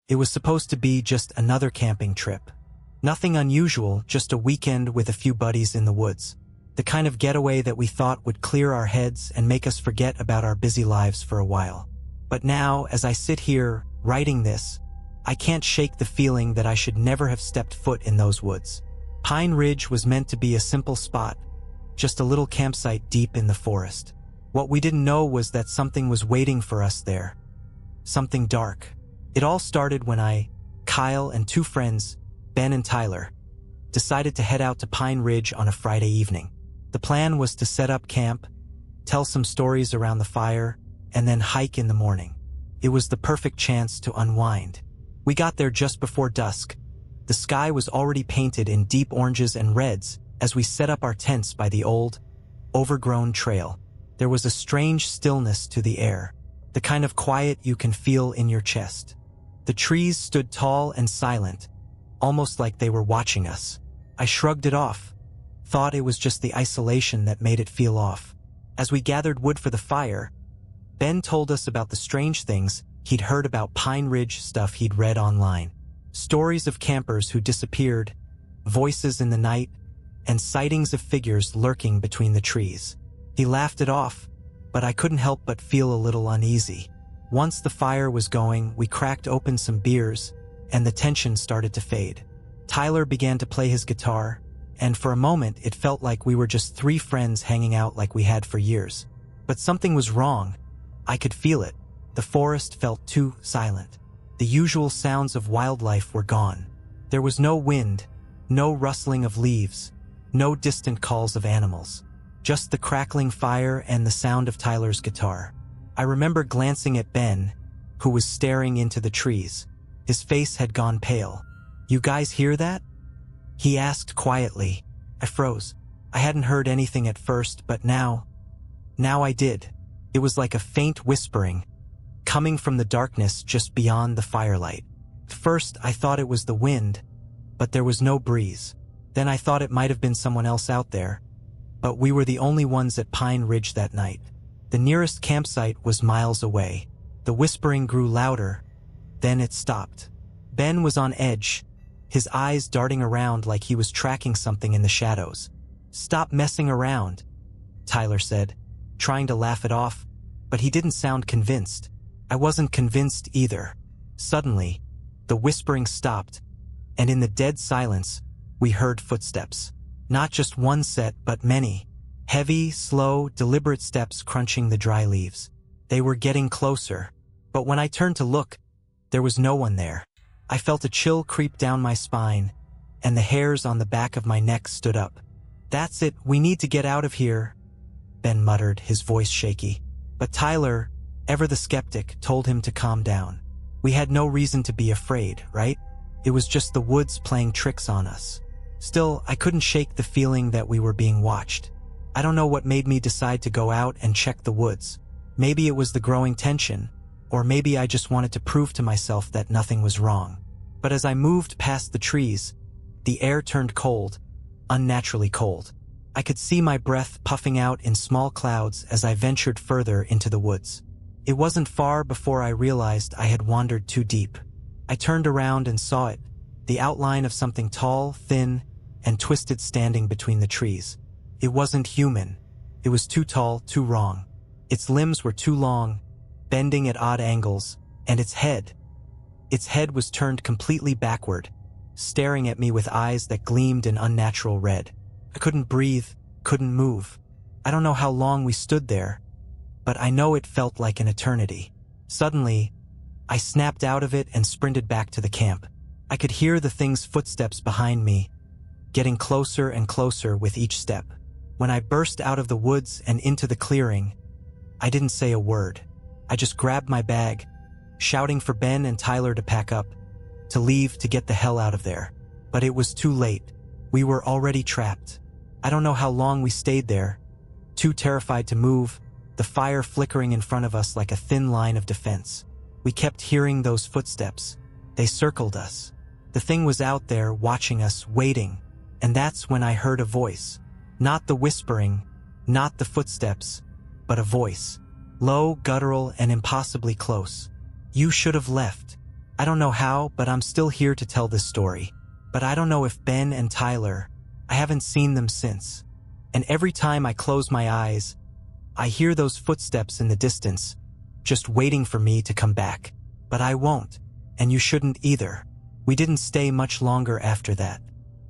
It was supposed to be just another camping trip. Nothing unusual, just a weekend with a few buddies in the woods. The kind of getaway that we thought would clear our heads and make us forget about our busy lives for a while. But now, as I sit here, writing this, I can't shake the feeling that I should never have stepped foot in those woods. Pine Ridge was meant to be a simple spot, just a little campsite deep in the forest. What we didn't know was that something was waiting for us there. Something dark. It all started when I, Kyle, and two friends, Ben and Tyler, decided to head out to Pine Ridge on a Friday evening. The plan was to set up camp, tell some stories around the fire, and then hike in the morning. It was the perfect chance to unwind. We got there just before dusk. The sky was already painted in deep oranges and reds as we set up our tents by the old, overgrown trail. There was a strange stillness to the air, the kind of quiet you can feel in your chest. The trees stood tall and silent, almost like they were watching us. I shrugged it off, thought it was just the isolation that made it feel off. As we gathered wood for the fire, Ben told us about the strange things he'd heard about Pine Ridge, stuff he'd read online. Stories of campers who disappeared, voices in the night, and sightings of figures lurking between the trees. He laughed it off, but I couldn't help but feel a little uneasy. Once the fire was going, we cracked open some beers, and the tension started to fade. Tyler began to play his guitar, and for a moment it felt like we were just three friends hanging out like we had for years. But something was wrong. I could feel it. The forest felt too silent. The usual sounds of wildlife were gone. There was no wind, no rustling of leaves, no distant calls of animals. Just the crackling fire and the sound of Tyler's guitar. I remember glancing at Ben, who was staring into the trees. His face had gone pale. "You guys hear that?" he asked quietly. I froze. I hadn't heard anything at first, but now I did. It was like a faint whispering, coming from the darkness just beyond the firelight. First, I thought it was the wind, but there was no breeze. Then I thought it might have been someone else out there, but we were the only ones at Pine Ridge that night. The nearest campsite was miles away. The whispering grew louder, then it stopped. Ben was on edge, his eyes darting around like he was tracking something in the shadows. "Stop messing around," Tyler said, trying to laugh it off, but he didn't sound convinced. I wasn't convinced either. Suddenly, the whispering stopped, and in the dead silence, we heard footsteps. Not just one set, but many. Heavy, slow, deliberate steps crunching the dry leaves. They were getting closer, but when I turned to look, there was no one there. I felt a chill creep down my spine, and the hairs on the back of my neck stood up. "That's it, we need to get out of here," Ben muttered, his voice shaky. But Tyler, ever the skeptic, told him to calm down. We had no reason to be afraid, right? It was just the woods playing tricks on us. Still, I couldn't shake the feeling that we were being watched. I don't know what made me decide to go out and check the woods. Maybe it was the growing tension, or maybe I just wanted to prove to myself that nothing was wrong. But as I moved past the trees, the air turned cold, unnaturally cold. I could see my breath puffing out in small clouds as I ventured further into the woods. It wasn't far before I realized I had wandered too deep. I turned around and saw it, the outline of something tall, thin, and twisted standing between the trees. It wasn't human. It was too tall, too wrong. Its limbs were too long, bending at odd angles, and its head was turned completely backward, staring at me with eyes that gleamed an unnatural red. I couldn't breathe, couldn't move. I don't know how long we stood there, but I know it felt like an eternity. Suddenly, I snapped out of it and sprinted back to the camp. I could hear the thing's footsteps behind me, getting closer and closer with each step. When I burst out of the woods and into the clearing, I didn't say a word. I just grabbed my bag, shouting for Ben and Tyler to pack up, to leave, to get the hell out of there. But it was too late. We were already trapped. I don't know how long we stayed there, too terrified to move, the fire flickering in front of us like a thin line of defense. We kept hearing those footsteps. They circled us. The thing was out there, watching us, waiting. And that's when I heard a voice. Not the whispering, not the footsteps, but a voice. Low, guttural, and impossibly close. "You should have left. I don't know how, but I'm still here to tell this story. But I don't know if Ben and Tyler, I haven't seen them since. And every time I close my eyes, I hear those footsteps in the distance, just waiting for me to come back. But I won't, and you shouldn't either. We didn't stay much longer after that.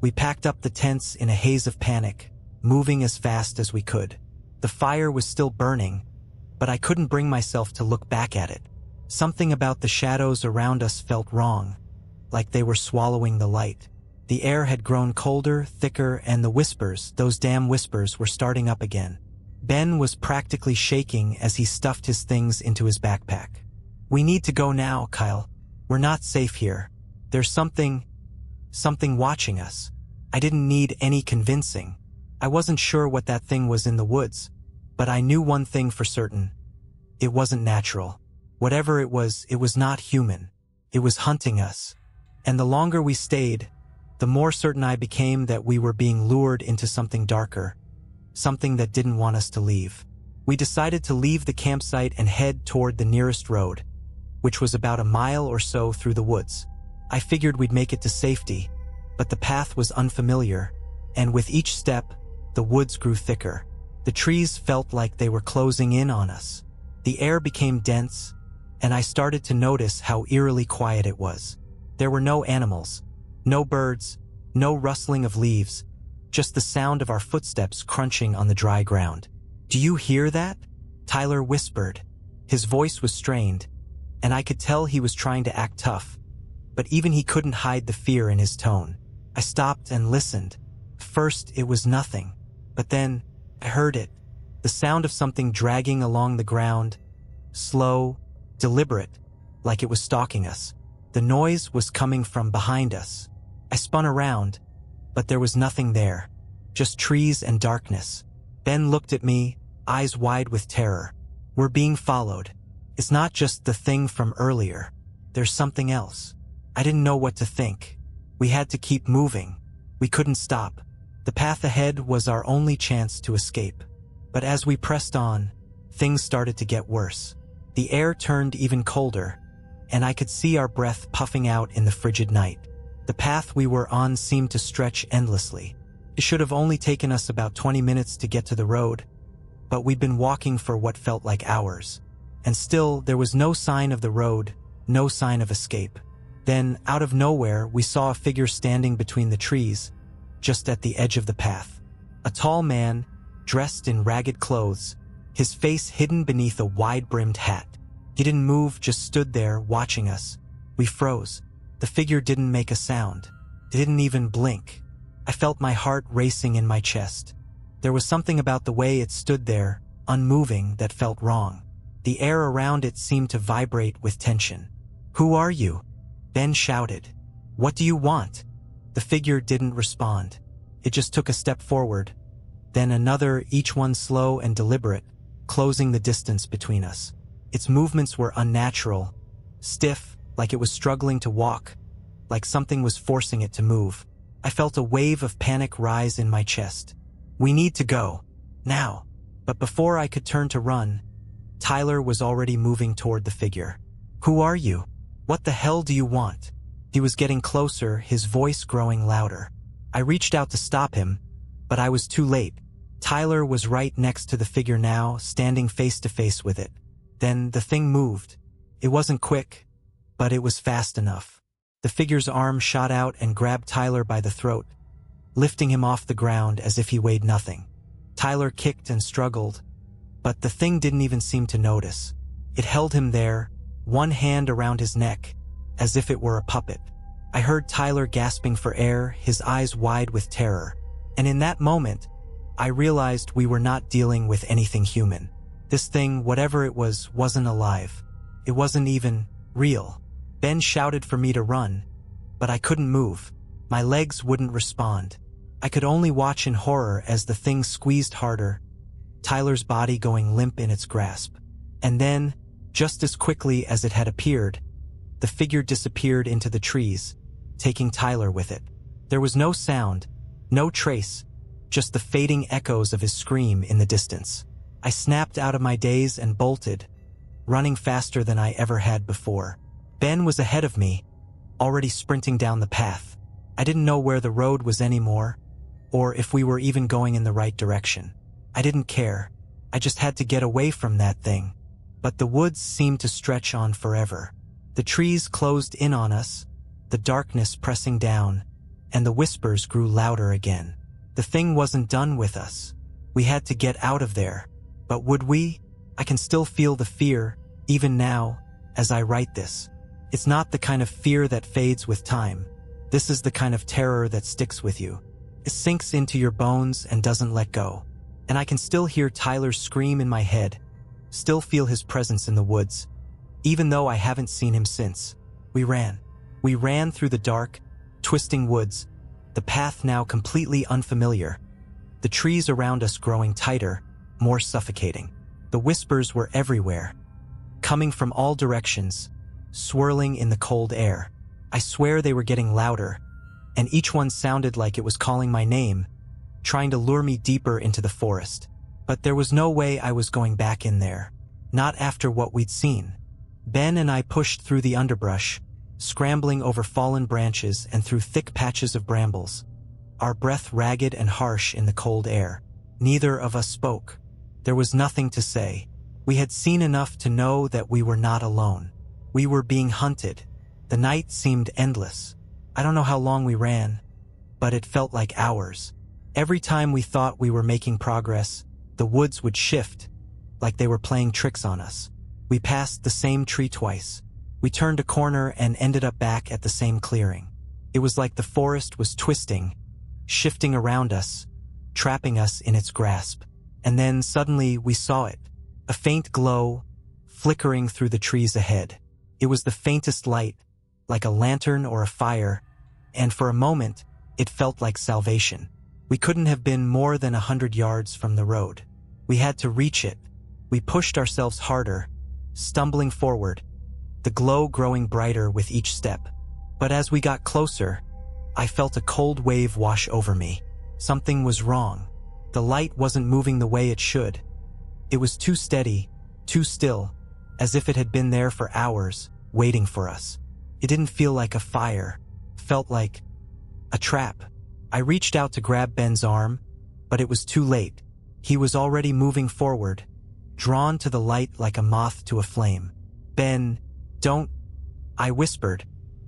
We packed up the tents in a haze of panic, moving as fast as we could. The fire was still burning, but I couldn't bring myself to look back at it. Something about the shadows around us felt wrong, like they were swallowing the light. The air had grown colder, thicker, and the whispers, those damn whispers, were starting up again. Ben was practically shaking as he stuffed his things into his backpack. "We need to go now, Kyle. We're not safe here. There's something watching us." I didn't need any convincing. I wasn't sure what that thing was in the woods, but I knew one thing for certain. It wasn't natural. Whatever it was not human. It was hunting us. And the longer we stayed, the more certain I became that we were being lured into something darker, something that didn't want us to leave. We decided to leave the campsite and head toward the nearest road, which was about a mile or so through the woods. I figured we'd make it to safety, but the path was unfamiliar, and with each step, the woods grew thicker. The trees felt like they were closing in on us. The air became dense, and I started to notice how eerily quiet it was. There were no animals, no birds, no rustling of leaves, just the sound of our footsteps crunching on the dry ground. "Do you hear that?" Tyler whispered. His voice was strained, and I could tell he was trying to act tough, but even he couldn't hide the fear in his tone. I stopped and listened. First, it was nothing, but then I heard it. The sound of something dragging along the ground, slow, deliberate, like it was stalking us. The noise was coming from behind us. I spun around, but there was nothing there, just trees and darkness. Ben looked at me, eyes wide with terror. "We're being followed. It's not just the thing from earlier. There's something else." I didn't know what to think. We had to keep moving. We couldn't stop. The path ahead was our only chance to escape. But as we pressed on, things started to get worse. The air turned even colder, and I could see our breath puffing out in the frigid night. The path we were on seemed to stretch endlessly. It should have only taken us about 20 minutes to get to the road, but we'd been walking for what felt like hours. And still, there was no sign of the road, no sign of escape. Then, out of nowhere, we saw a figure standing between the trees, just at the edge of the path. A tall man, dressed in ragged clothes, his face hidden beneath a wide-brimmed hat. He didn't move, just stood there, watching us. We froze. The figure didn't make a sound. It didn't even blink. I felt my heart racing in my chest. There was something about the way it stood there, unmoving, that felt wrong. The air around it seemed to vibrate with tension. "Who are you?" Ben shouted. "What do you want?" The figure didn't respond. It just took a step forward, then another, each one slow and deliberate, closing the distance between us. Its movements were unnatural, stiff, like it was struggling to walk, like something was forcing it to move. I felt a wave of panic rise in my chest. "We need to go. Now." But before I could turn to run, Tyler was already moving toward the figure. "Who are you? What the hell do you want?" He was getting closer, his voice growing louder. I reached out to stop him, but I was too late. Tyler was right next to the figure now, standing face to face with it. Then the thing moved. It wasn't quick, but it was fast enough. The figure's arm shot out and grabbed Tyler by the throat, lifting him off the ground as if he weighed nothing. Tyler kicked and struggled, but the thing didn't even seem to notice. It held him there, one hand around his neck, as if it were a puppet. I heard Tyler gasping for air, his eyes wide with terror. And in that moment, I realized we were not dealing with anything human. This thing, whatever it was, wasn't alive. It wasn't even real. Ben shouted for me to run, but I couldn't move. My legs wouldn't respond. I could only watch in horror as the thing squeezed harder, Tyler's body going limp in its grasp. And then, just as quickly as it had appeared, the figure disappeared into the trees, taking Tyler with it. There was no sound, no trace, just the fading echoes of his scream in the distance. I snapped out of my daze and bolted, running faster than I ever had before. Ben was ahead of me, already sprinting down the path. I didn't know where the road was anymore, or if we were even going in the right direction. I didn't care. I just had to get away from that thing. But the woods seemed to stretch on forever. The trees closed in on us, the darkness pressing down, and the whispers grew louder again. The thing wasn't done with us. We had to get out of there. But would we? I can still feel the fear, even now, as I write this. It's not the kind of fear that fades with time. This is the kind of terror that sticks with you. It sinks into your bones and doesn't let go. And I can still hear Tyler's scream in my head, still feel his presence in the woods, even though I haven't seen him since. We ran. We ran through the dark, twisting woods, the path now completely unfamiliar, the trees around us growing tighter, more suffocating. The whispers were everywhere, coming from all directions, swirling in the cold air. I swear they were getting louder, and each one sounded like it was calling my name, trying to lure me deeper into the forest. But there was no way I was going back in there, not after what we'd seen. Ben and I pushed through the underbrush, scrambling over fallen branches and through thick patches of brambles, our breath ragged and harsh in the cold air. Neither of us spoke. There was nothing to say. We had seen enough to know that we were not alone. We were being hunted. The night seemed endless. I don't know how long we ran, but it felt like hours. Every time we thought we were making progress, the woods would shift, like they were playing tricks on us. We passed the same tree twice. We turned a corner and ended up back at the same clearing. It was like the forest was twisting, shifting around us, trapping us in its grasp. And then suddenly we saw it, a faint glow, flickering through the trees ahead. It was the faintest light, like a lantern or a fire, and for a moment, it felt like salvation. We couldn't have been more than 100 yards from the road. We had to reach it. We pushed ourselves harder, stumbling forward, the glow growing brighter with each step. But as we got closer, I felt a cold wave wash over me. Something was wrong. The light wasn't moving the way it should. It was too steady, too still, as if it had been there for hours, waiting for us. It didn't feel like a fire, felt like a trap. I reached out to grab Ben's arm, but it was too late. He was already moving forward, drawn to the light like a moth to a flame. "Ben, don't," I whispered,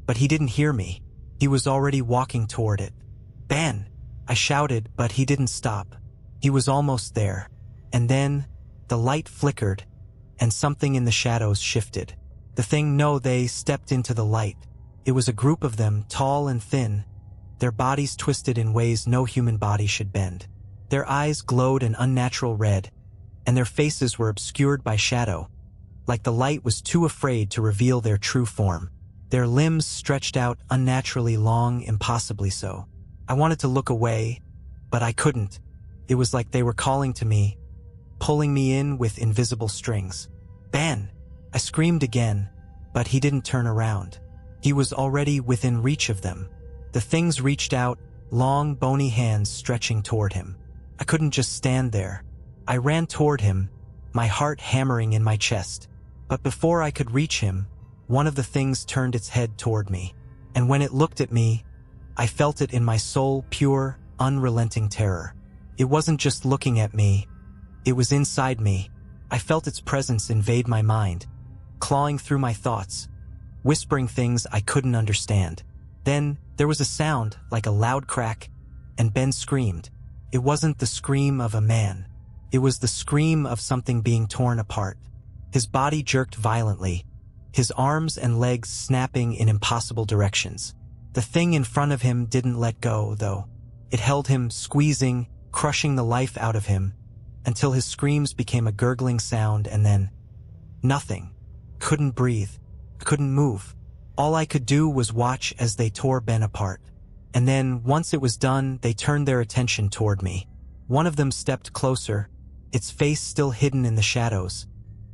but he didn't hear me. He was already walking toward it. "Ben," I shouted, but he didn't stop. He was almost there. And then, the light flickered, and something in the shadows shifted. They stepped into the light. It was a group of them, tall and thin, their bodies twisted in ways no human body should bend. Their eyes glowed an unnatural red, and their faces were obscured by shadow, like the light was too afraid to reveal their true form. Their limbs stretched out unnaturally long, impossibly so. I wanted to look away, but I couldn't. It was like they were calling to me, pulling me in with invisible strings. "Ben!" I screamed again, but he didn't turn around. He was already within reach of them. The things reached out, long, bony hands stretching toward him. I couldn't just stand there. I ran toward him, my heart hammering in my chest. But before I could reach him, one of the things turned its head toward me. And when it looked at me, I felt it in my soul, pure, unrelenting terror. It wasn't just looking at me. It was inside me. I felt its presence invade my mind, clawing through my thoughts, whispering things I couldn't understand. Then there was a sound like a loud crack, and Ben screamed. It wasn't the scream of a man. It was the scream of something being torn apart. His body jerked violently, his arms and legs snapping in impossible directions. The thing in front of him didn't let go, though. It held him, squeezing, crushing the life out of him, until his screams became a gurgling sound, and then nothing. Couldn't breathe. Couldn't move. All I could do was watch as they tore Ben apart. And then, once it was done, they turned their attention toward me. One of them stepped closer, its face still hidden in the shadows,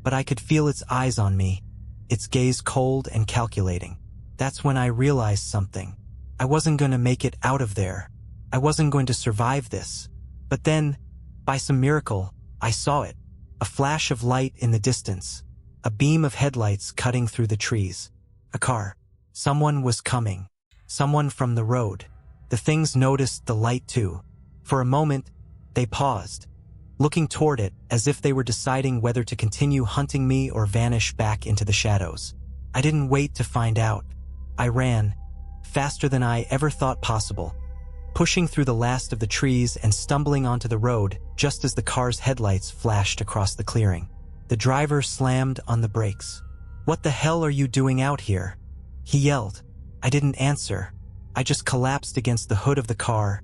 but I could feel its eyes on me, its gaze cold and calculating. That's when I realized something. I wasn't going to make it out of there. I wasn't going to survive this. But then, by some miracle, I saw it. A flash of light in the distance. A beam of headlights cutting through the trees. A car. Someone was coming. Someone from the road. The things noticed the light too. For a moment, they paused, looking toward it as if they were deciding whether to continue hunting me or vanish back into the shadows. I didn't wait to find out. I ran, faster than I ever thought possible, pushing through the last of the trees and stumbling onto the road just as the car's headlights flashed across the clearing. The driver slammed on the brakes. "What the hell are you doing out here?" he yelled. I didn't answer. I just collapsed against the hood of the car,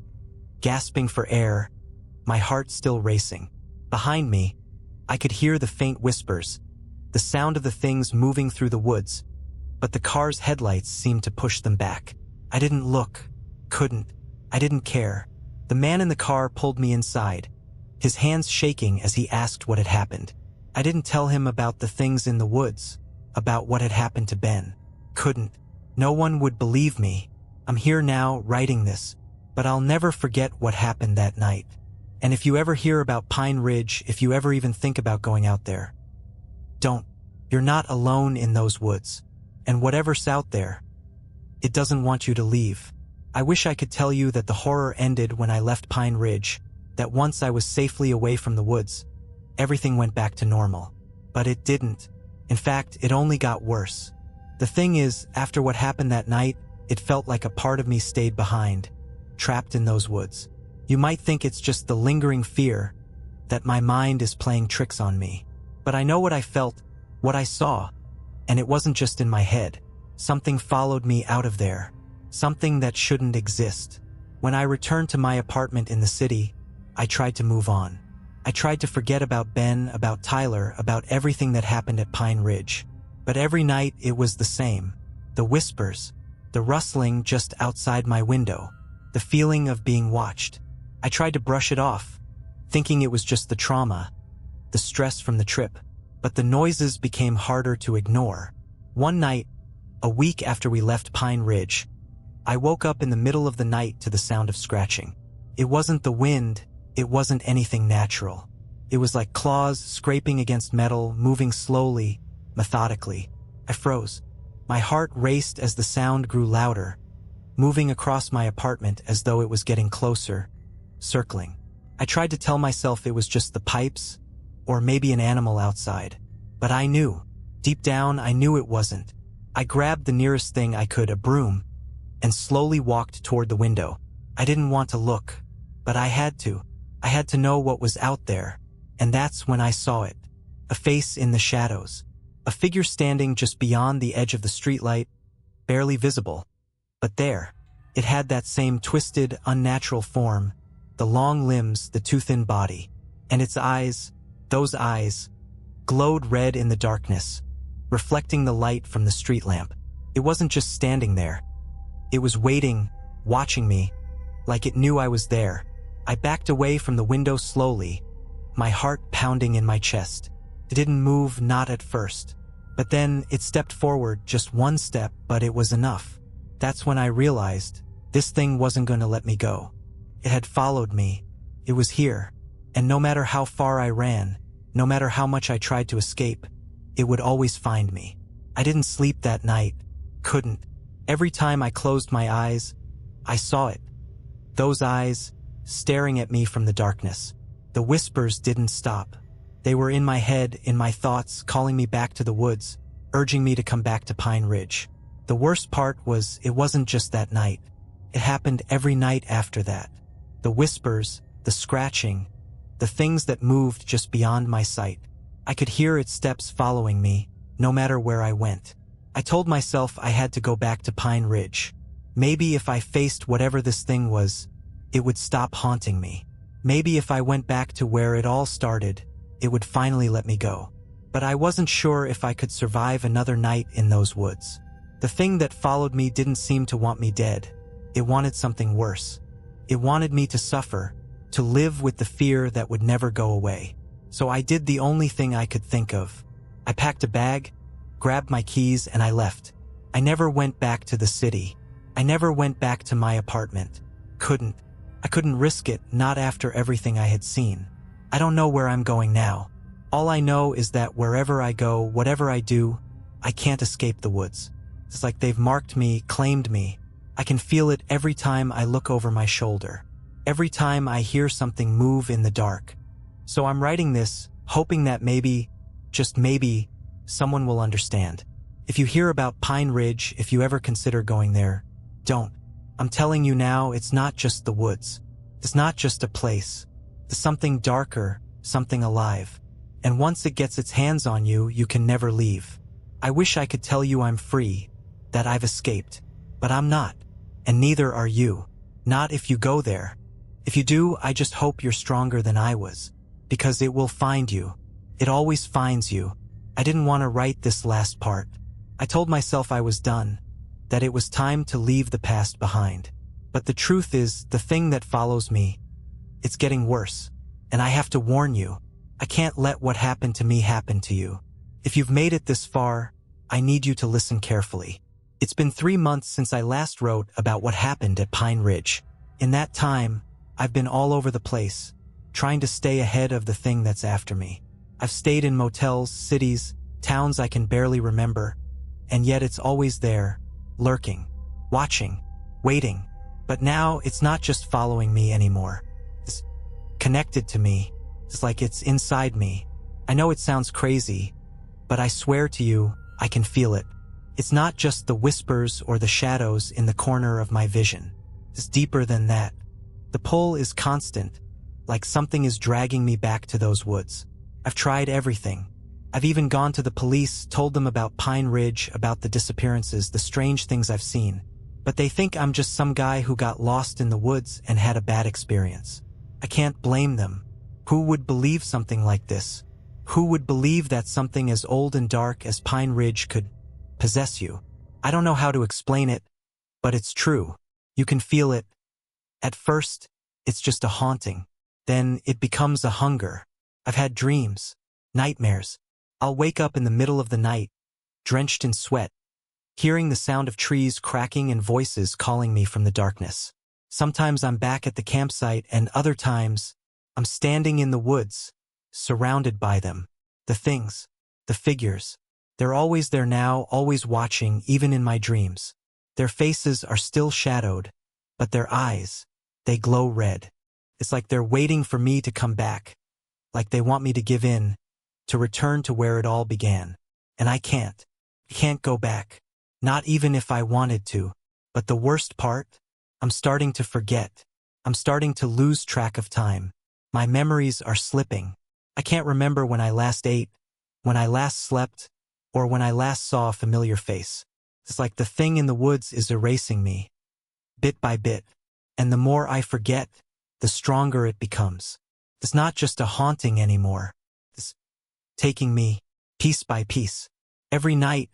gasping for air, my heart still racing. Behind me, I could hear the faint whispers, the sound of the things moving through the woods, but the car's headlights seemed to push them back. I didn't look, couldn't. I didn't care. The man in the car pulled me inside, his hands shaking as he asked what had happened. I didn't tell him about the things in the woods, about what had happened to Ben. Couldn't. No one would believe me. I'm here now, writing this, but I'll never forget what happened that night. And if you ever hear about Pine Ridge, if you ever even think about going out there, don't. You're not alone in those woods. And whatever's out there, it doesn't want you to leave. I wish I could tell you that the horror ended when I left Pine Ridge, that once I was safely away from the woods, everything went back to normal. But it didn't. In fact, it only got worse. The thing is, after what happened that night, it felt like a part of me stayed behind, trapped in those woods. You might think it's just the lingering fear that my mind is playing tricks on me. But I know what I felt, what I saw, and it wasn't just in my head. Something followed me out of there, something that shouldn't exist. When I returned to my apartment in the city, I tried to move on. I tried to forget about Ben, about Tyler, about everything that happened at Pine Ridge. But every night it was the same. The whispers, the rustling just outside my window, the feeling of being watched. I tried to brush it off, thinking it was just the trauma, the stress from the trip. But the noises became harder to ignore. One night, a week after we left Pine Ridge, I woke up in the middle of the night to the sound of scratching. It wasn't the wind, it wasn't anything natural. It was like claws scraping against metal, moving slowly, methodically. I froze. My heart raced as the sound grew louder, moving across my apartment as though it was getting closer, circling. I tried to tell myself it was just the pipes, or maybe an animal outside. But I knew. Deep down, I knew it wasn't. I grabbed the nearest thing I could, a broom, and slowly walked toward the window. I didn't want to look, but I had to. I had to know what was out there, and that's when I saw it. A face in the shadows. A figure standing just beyond the edge of the streetlight, barely visible. But there, it had that same twisted, unnatural form, the long limbs, the too thin body. And its eyes, those eyes, glowed red in the darkness, reflecting the light from the street lamp. It wasn't just standing there. It was waiting, watching me, like it knew I was there. I backed away from the window slowly, my heart pounding in my chest. It didn't move, not at first. But then it stepped forward, just one step, but it was enough. That's when I realized this thing wasn't going to let me go. It had followed me. It was here. And no matter how far I ran, no matter how much I tried to escape, it would always find me. I didn't sleep that night. Couldn't. Every time I closed my eyes, I saw it. Those eyes, staring at me from the darkness. The whispers didn't stop. They were in my head, in my thoughts, calling me back to the woods, urging me to come back to Pine Ridge. The worst part was it wasn't just that night. It happened every night after that. The whispers, the scratching, the things that moved just beyond my sight. I could hear its steps following me, no matter where I went. I told myself I had to go back to Pine Ridge. Maybe if I faced whatever this thing was, it would stop haunting me. Maybe if I went back to where it all started, it would finally let me go. But I wasn't sure if I could survive another night in those woods. The thing that followed me didn't seem to want me dead. It wanted something worse. It wanted me to suffer, to live with the fear that would never go away. So I did the only thing I could think of. I packed a bag, grabbed my keys, and I left. I never went back to the city. I never went back to my apartment. I couldn't risk it, not after everything I had seen. I don't know where I'm going now. All I know is that wherever I go, whatever I do, I can't escape the woods. It's like they've marked me, claimed me. I can feel it every time I look over my shoulder, every time I hear something move in the dark. So I'm writing this, hoping that maybe, just maybe, someone will understand. If you hear about Pine Ridge, if you ever consider going there, don't. I'm telling you now, it's not just the woods. It's not just a place. It's something darker, something alive. And once it gets its hands on you, you can never leave. I wish I could tell you I'm free, that I've escaped. But I'm not. And neither are you. Not if you go there. If you do, I just hope you're stronger than I was. Because it will find you. It always finds you. I didn't want to write this last part. I told myself I was done. That it was time to leave the past behind. But the truth is, the thing that follows me, it's getting worse. And I have to warn you. I can't let what happened to me happen to you. If you've made it this far, I need you to listen carefully. It's been 3 months since I last wrote about what happened at Pine Ridge. In that time, I've been all over the place, trying to stay ahead of the thing that's after me. I've stayed in motels, cities, towns I can barely remember, and yet it's always there, lurking, watching, waiting. But now it's not just following me anymore. It's connected to me. It's like it's inside me. I know it sounds crazy, but I swear to you, I can feel it. It's not just the whispers or the shadows in the corner of my vision. It's deeper than that. The pull is constant, like something is dragging me back to those woods. I've tried everything. I've even gone to the police, told them about Pine Ridge, about the disappearances, the strange things I've seen. But they think I'm just some guy who got lost in the woods and had a bad experience. I can't blame them. Who would believe something like this? Who would believe that something as old and dark as Pine Ridge could possess you? I don't know how to explain it, but it's true. You can feel it. At first, it's just a haunting. Then it becomes a hunger. I've had dreams, nightmares. I'll wake up in the middle of the night, drenched in sweat, hearing the sound of trees cracking and voices calling me from the darkness. Sometimes I'm back at the campsite, and other times, I'm standing in the woods, surrounded by them. The things, the figures. They're always there now, always watching, even in my dreams. Their faces are still shadowed, but their eyes, they glow red. It's like they're waiting for me to come back. Like they want me to give in, to return to where it all began. And I can't. I can't go back. Not even if I wanted to. But the worst part? I'm starting to forget. I'm starting to lose track of time. My memories are slipping. I can't remember when I last ate, when I last slept, or when I last saw a familiar face. It's like the thing in the woods is erasing me, bit by bit. And the more I forget, the stronger it becomes. It's not just a haunting anymore. It's taking me, piece by piece. Every night,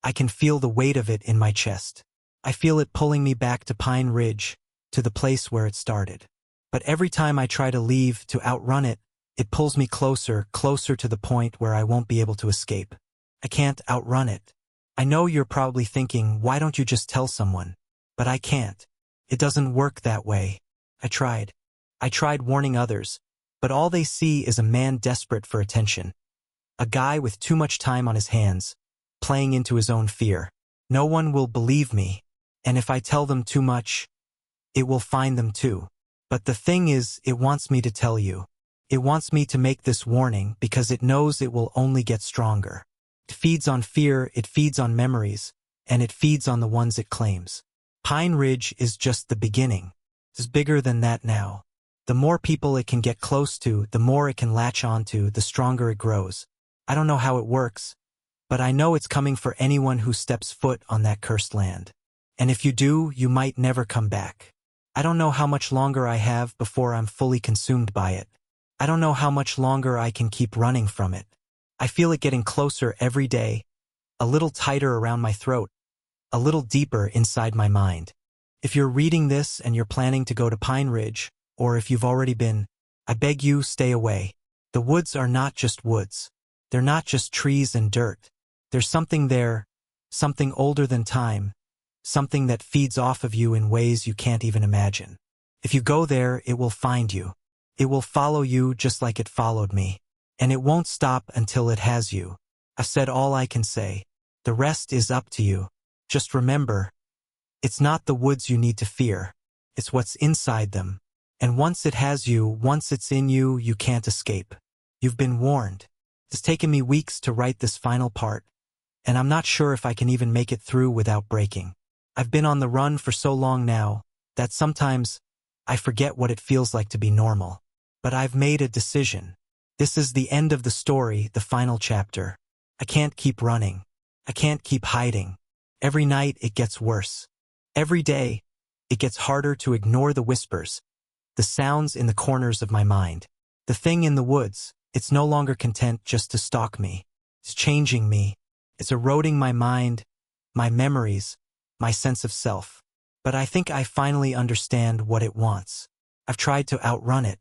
I can feel the weight of it in my chest. I feel it pulling me back to Pine Ridge, to the place where it started. But every time I try to leave, to outrun it, it pulls me closer, closer to the point where I won't be able to escape. I can't outrun it. I know you're probably thinking, why don't you just tell someone? But I can't. It doesn't work that way. I tried. I tried warning others, but all they see is a man desperate for attention. A guy with too much time on his hands, playing into his own fear. No one will believe me, and if I tell them too much, it will find them too. But the thing is, it wants me to tell you. It wants me to make this warning because it knows it will only get stronger. It feeds on fear, it feeds on memories, and it feeds on the ones it claims. Pine Ridge is just the beginning. It's bigger than that now. The more people it can get close to, the more it can latch onto, the stronger it grows. I don't know how it works, but I know it's coming for anyone who steps foot on that cursed land. And if you do, you might never come back. I don't know how much longer I have before I'm fully consumed by it. I don't know how much longer I can keep running from it. I feel it getting closer every day, a little tighter around my throat, a little deeper inside my mind. If you're reading this and you're planning to go to Pine Ridge, or if you've already been, I beg you, stay away. The woods are not just woods. They're not just trees and dirt. There's something there, something older than time, something that feeds off of you in ways you can't even imagine. If you go there, it will find you. It will follow you just like it followed me. And it won't stop until it has you. I've said all I can say. The rest is up to you. Just remember, it's not the woods you need to fear. It's what's inside them. And once it has you, once it's in you, you can't escape. You've been warned. It's taken me weeks to write this final part, and I'm not sure if I can even make it through without breaking. I've been on the run for so long now that sometimes I forget what it feels like to be normal. But I've made a decision. This is the end of the story, the final chapter. I can't keep running. I can't keep hiding. Every night it gets worse. Every day it gets harder to ignore the whispers, the sounds in the corners of my mind. The thing in the woods, it's no longer content just to stalk me. It's changing me. It's eroding my mind, my memories, my sense of self. But I think I finally understand what it wants. I've tried to outrun it.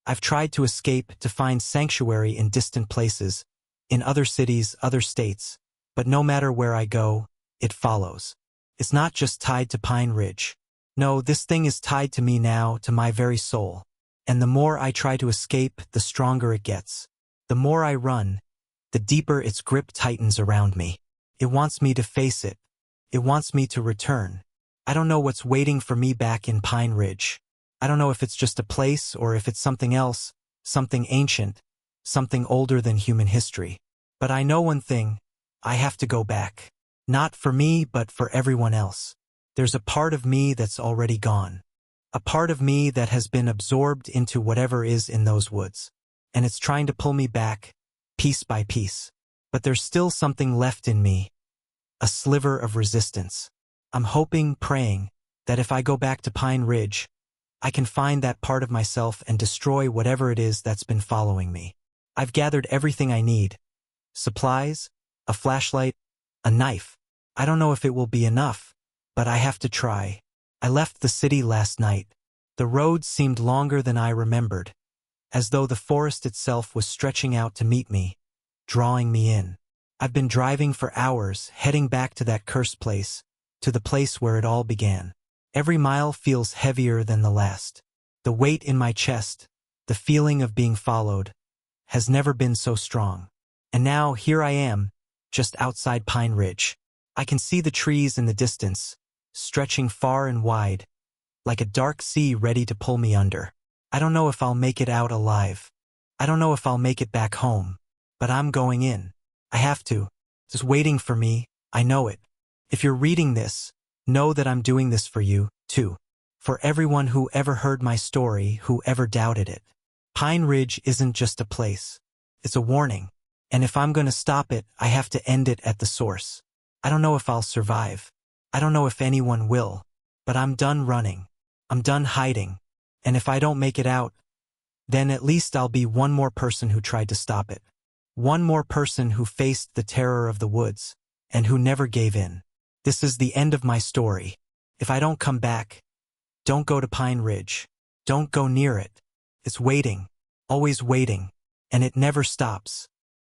I've tried to escape, to find sanctuary in distant places, in other cities, other states. But no matter where I go, it follows. It's not just tied to Pine Ridge. No, this thing is tied to me now, to my very soul. And the more I try to escape, the stronger it gets. The more I run, the deeper its grip tightens around me. It wants me to face it. It wants me to return. I don't know what's waiting for me back in Pine Ridge. I don't know if it's just a place or if it's something else, something ancient, something older than human history. But I know one thing, I have to go back. Not for me, but for everyone else. There's a part of me that's already gone. A part of me that has been absorbed into whatever is in those woods. And it's trying to pull me back, piece by piece. But there's still something left in me. A sliver of resistance. I'm hoping, praying, that if I go back to Pine Ridge, I can find that part of myself and destroy whatever it is that's been following me. I've gathered everything I need. Supplies, a flashlight, a knife. I don't know if it will be enough, but I have to try. I left the city last night. The road seemed longer than I remembered, as though the forest itself was stretching out to meet me, drawing me in. I've been driving for hours, heading back to that cursed place, to the place where it all began. Every mile feels heavier than the last. The weight in my chest, the feeling of being followed, has never been so strong. And now here I am, just outside Pine Ridge. I can see the trees in the distance, stretching far and wide, like a dark sea ready to pull me under. I don't know if I'll make it out alive. I don't know if I'll make it back home, but I'm going in. I have to. It's waiting for me, I know it. If you're reading this, know that I'm doing this for you, too. For everyone who ever heard my story, who ever doubted it. Pine Ridge isn't just a place. It's a warning. And if I'm going to stop it, I have to end it at the source. I don't know if I'll survive. I don't know if anyone will. But I'm done running. I'm done hiding. And if I don't make it out, then at least I'll be one more person who tried to stop it. One more person who faced the terror of the woods, and who never gave in. This is the end of my story. If I don't come back, don't go to Pine Ridge. Don't go near it. It's waiting, always waiting, and it never stops.